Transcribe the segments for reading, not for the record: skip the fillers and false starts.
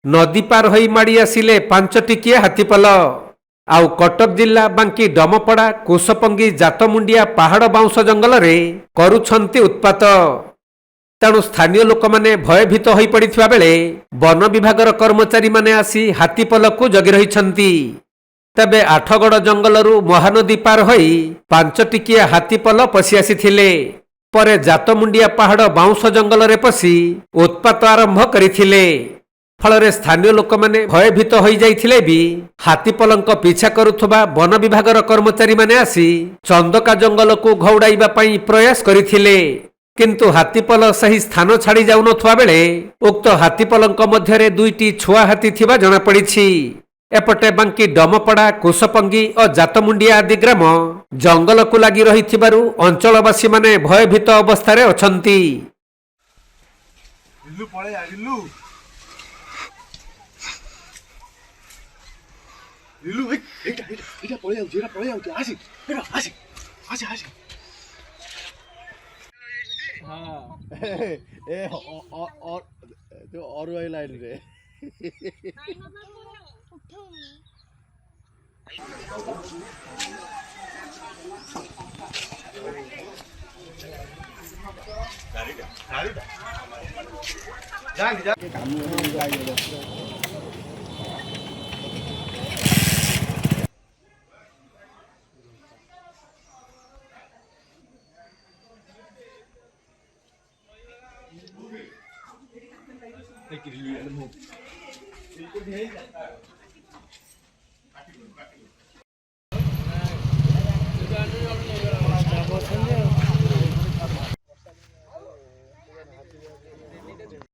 नदी पार होई माड़ी आसिले 5 टिकिया हाथीपल। आउ कटक जिला बांकी डमपड़ा कुशपंगी जातमुंडिया पहाड़ बाउंश जंगल रे करुछंती उत्पात। तेणु स्थानीय लोक माने भयभीत होई पड़िथिबा बेले वन विभागर कर्मचारी माने आसी हाथीपल को जगी रहिछंती। तबे आठगड़ जंगलरू महानदी पार होई 5 टिकिया हाथीपल पशि आसीथिले। परे जातमुंडिया पहाड़ बाउंश जंगल रे पशि उत्पात आरंभ करिथिले। फल स्थानीय लोक मैंने भयभीत हो जाइथिले भी हाथीपलंक पीछा करुथबा वन विभागर कर्मचारी माने आसी चंदका जंगल को घौड़ाइबा पई प्रयास करिथिले। किंतु हाथीपल सही स्थान छाड़ी जाउ नथुवा बेले उक्त हाथीपलंक मध्यरे दुईटी छुआ हाथी थिबा जणा पड़िछि। एपटे बांकी डमपड़ा कुशपंगी और जातमुंडिया आदि ग्राम जंगल को लगी रहिथिबारु अंचलवासी माने भयभीत अवस्था रे अछंती। Lilu, এটা পড়ে যাচ্ছে, এটা পড়ে যাচ্ছে, আসি, এটা আসি, আসি, আসি। হ্যাঁ, এ और वाली लाइन रे।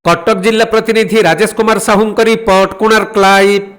कटक जिला प्रतिनिधि राजेश कुमार साहू रिपोर्ट, कोणार्क लाइव।